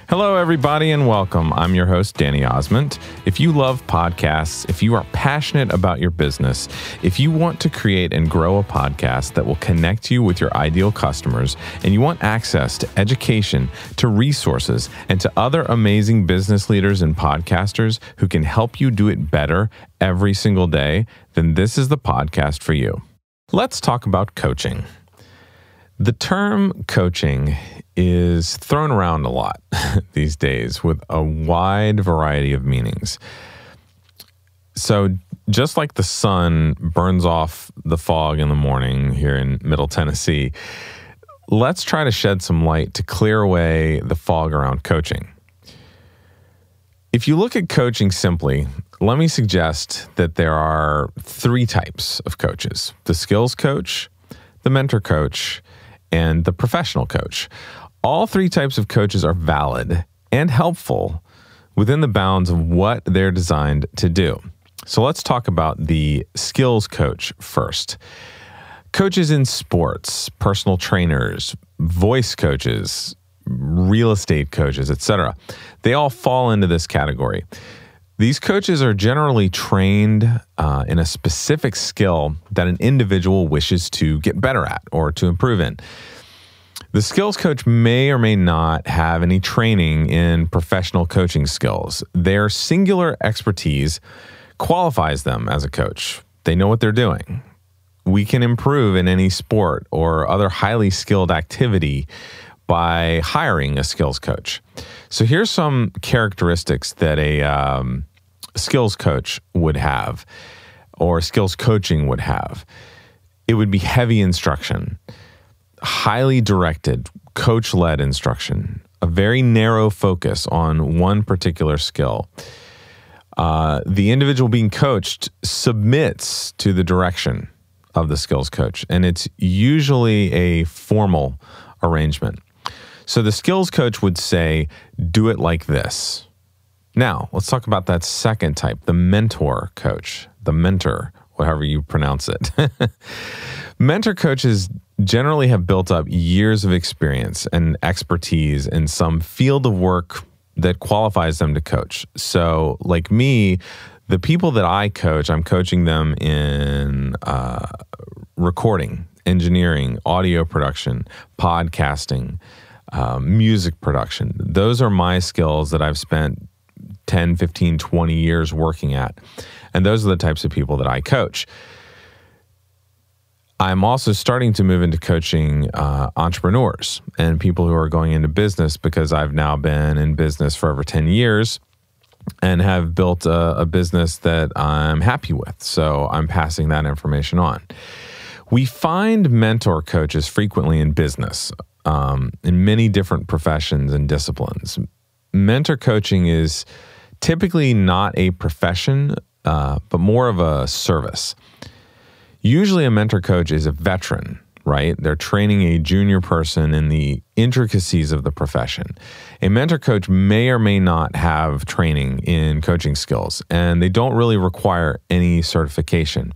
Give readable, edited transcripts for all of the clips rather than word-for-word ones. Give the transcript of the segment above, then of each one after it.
Hello, everybody, and welcome. I'm your host, Danny Osmond. If you love podcasts, if you are passionate about your business, if you want to create and grow a podcast that will connect you with your ideal customers, and you want access to education, to resources, and to other amazing business leaders and podcasters who can help you do it better every single day, then this is the podcast for you. Let's talk about coaching. The term coaching is thrown around a lot these days with a wide variety of meanings. So just like the sun burns off the fog in the morning here in Middle Tennessee, let's try to shed some light to clear away the fog around coaching. If you look at coaching simply, let me suggest that there are three types of coaches: the skills coach, the mentor coach, and the professional coach. All three types of coaches are valid and helpful within the bounds of what they're designed to do. So let's talk about the skills coach first. Coaches in sports, personal trainers, voice coaches, real estate coaches, etc. They all fall into this category. These coaches are generally trained in a specific skill that an individual wishes to get better at or to improve in. The skills coach may or may not have any training in professional coaching skills. Their singular expertise qualifies them as a coach. They know what they're doing. We can improve in any sport or other highly skilled activity by hiring a skills coach. So here's some characteristics that a skills coach would have, or skills coaching would have. It would be heavy instruction, highly directed, coach-led instruction, a very narrow focus on one particular skill. The individual being coached submits to the direction of the skills coach, and it's usually a formal arrangement. So the skills coach would say, do it like this. Now, let's talk about that second type, the mentor coach, the mentor, however you pronounce it. Mentor coaches generally have built up years of experience and expertise in some field of work that qualifies them to coach. So like me, the people that I coach, I'm coaching them in recording, engineering, audio production, podcasting, music production. Those are my skills that I've spent 10, 15, 20 years working at. And those are the types of people that I coach. I'm also starting to move into coaching entrepreneurs and people who are going into business, because I've now been in business for over 10 years and have built a business that I'm happy with. So I'm passing that information on. We find mentor coaches frequently in business, in many different professions and disciplines. Mentor coaching is typically not a profession, but more of a service. Usually a mentor coach is a veteran, right? They're training a junior person in the intricacies of the profession. A mentor coach may or may not have training in coaching skills, and they don't really require any certification.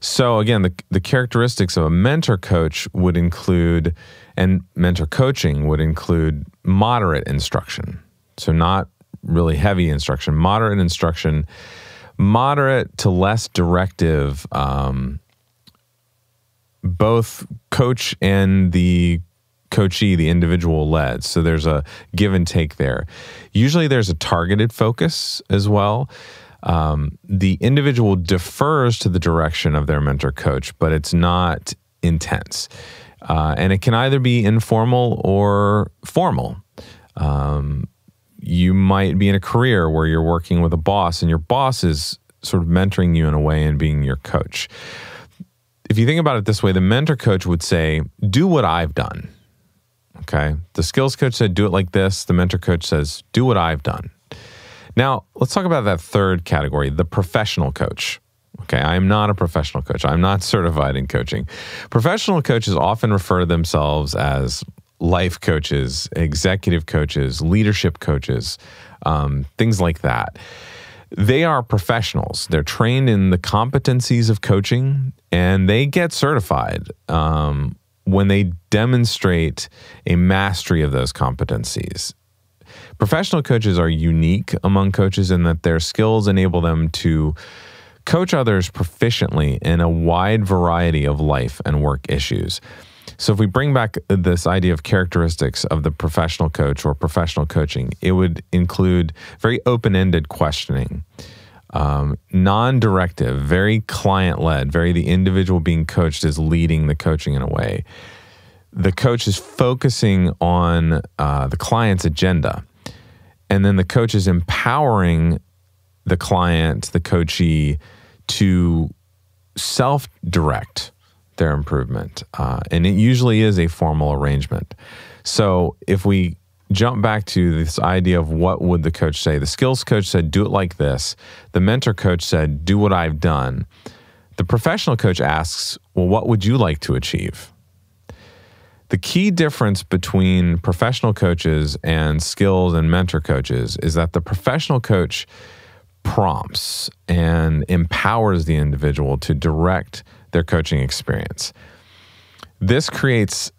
So again, the characteristics of a mentor coach would include, and mentor coaching would include, moderate instruction. So not really heavy instruction, moderate instruction, moderate to less directive, both coach and the coachee, the individual led. So there's a give and take there. Usually there's a targeted focus as well. The individual defers to the direction of their mentor coach, but it's not intense. And it can either be informal or formal. You might be in a career where you're working with a boss and your boss is sort of mentoring you in a way and being your coach. If you think about it this way, the mentor coach would say, do what I've done. Okay. The skills coach said, do it like this. The mentor coach says, do what I've done. Now, let's talk about that third category, the professional coach. Okay. I am not a professional coach. I'm not certified in coaching. Professional coaches often refer to themselves as life coaches, executive coaches, leadership coaches, things like that. They are professionals. They're trained in the competencies of coaching, and they get certified when they demonstrate a mastery of those competencies. Professional coaches are unique among coaches in that their skills enable them to coach others proficiently in a wide variety of life and work issues. So if we bring back this idea of characteristics of the professional coach or professional coaching, it would include very open-ended questioning, non-directive, very client-led, very the individual being coached is leading the coaching in a way. The coach is focusing on the client's agenda, and then the coach is empowering the client, the coachee, to self-direct their improvement. And it usually is a formal arrangement. So if we jump back to this idea of what would the coach say, the skills coach said, do it like this. The mentor coach said, do what I've done. The professional coach asks, well, what would you like to achieve? The key difference between professional coaches and skills and mentor coaches is that the professional coach prompts and empowers the individual to direct their coaching experience. This creates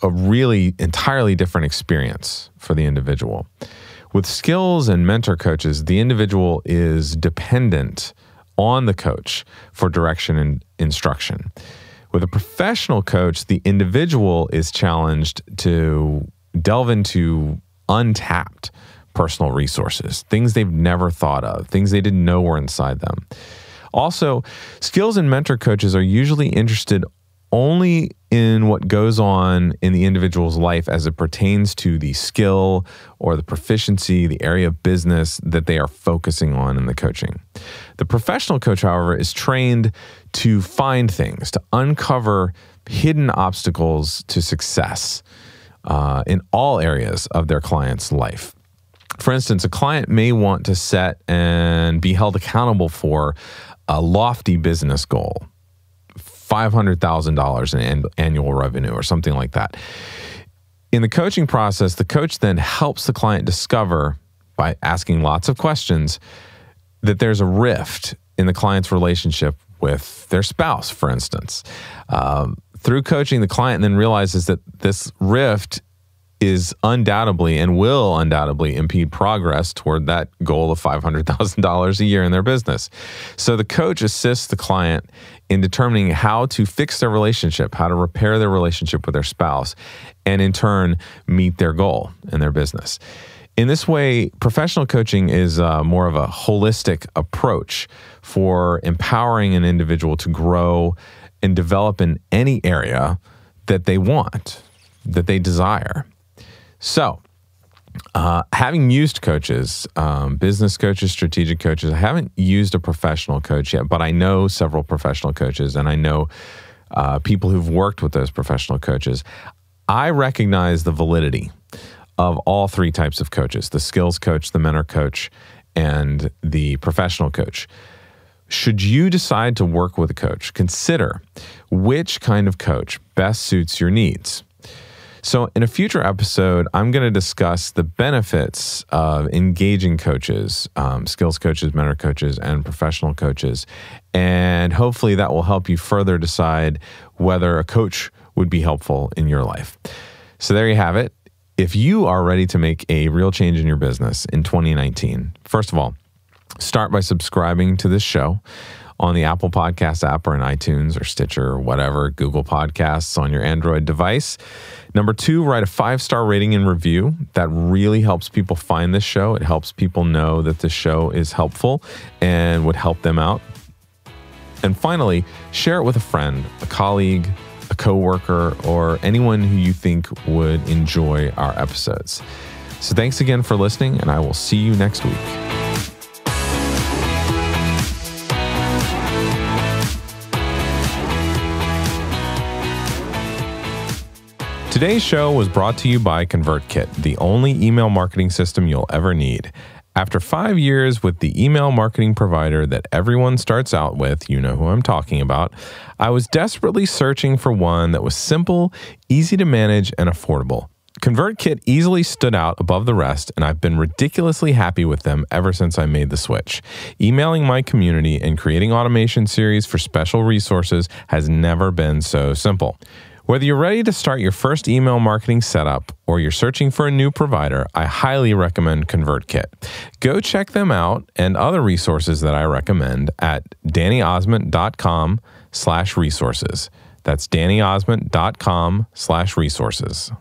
a really entirely different experience for the individual. With skills and mentor coaches, the individual is dependent on the coach for direction and instruction. With a professional coach, the individual is challenged to delve into untapped personal resources, things they've never thought of, things they didn't know were inside them. Also, skills and mentor coaches are usually interested only in what goes on in the individual's life as it pertains to the skill or the proficiency, the area of business that they are focusing on in the coaching. The professional coach, however, is trained to find things, to uncover hidden obstacles to success in all areas of their client's life. For instance, a client may want to set and be held accountable for a lofty business goal, $500,000 in annual revenue or something like that. In the coaching process, the coach then helps the client discover, by asking lots of questions, that there's a rift in the client's relationship with their spouse, for instance. Through coaching, the client then realizes that this rift is undoubtedly and will undoubtedly impede progress toward that goal of $500,000 a year in their business. So the coach assists the client in determining how to fix their relationship, how to repair their relationship with their spouse, and in turn meet their goal in their business. In this way, professional coaching is more of a holistic approach for empowering an individual to grow and develop in any area that they want, that they desire. So, having used coaches, business coaches, strategic coaches, I haven't used a professional coach yet, but I know several professional coaches, and I know people who've worked with those professional coaches. I recognize the validity of all three types of coaches: the skills coach, the mentor coach, and the professional coach. Should you decide to work with a coach, consider which kind of coach best suits your needs. So in a future episode, I'm going to discuss the benefits of engaging coaches, skills coaches, mentor coaches, and professional coaches. And hopefully that will help you further decide whether a coach would be helpful in your life. So there you have it. If you are ready to make a real change in your business in 2019, first of all, start by subscribing to this show on the Apple Podcast app or in iTunes or Stitcher or whatever, Google Podcasts on your Android device. Number 2, write a 5-star rating and review. That really helps people find this show. It helps people know that the show is helpful and would help them out. And finally, share it with a friend, a colleague, a coworker, or anyone who you think would enjoy our episodes. So thanks again for listening, and I will see you next week. Today's show was brought to you by ConvertKit, the only email marketing system you'll ever need. After 5 years with the email marketing provider that everyone starts out with, you know who I'm talking about, I was desperately searching for one that was simple, easy to manage, and affordable. ConvertKit easily stood out above the rest, and I've been ridiculously happy with them ever since I made the switch. Emailing my community and creating automation series for special resources has never been so simple. Whether you're ready to start your first email marketing setup or you're searching for a new provider, I highly recommend ConvertKit. Go check them out and other resources that I recommend at dannyosment.com/resources. That's dannyosment.com/resources.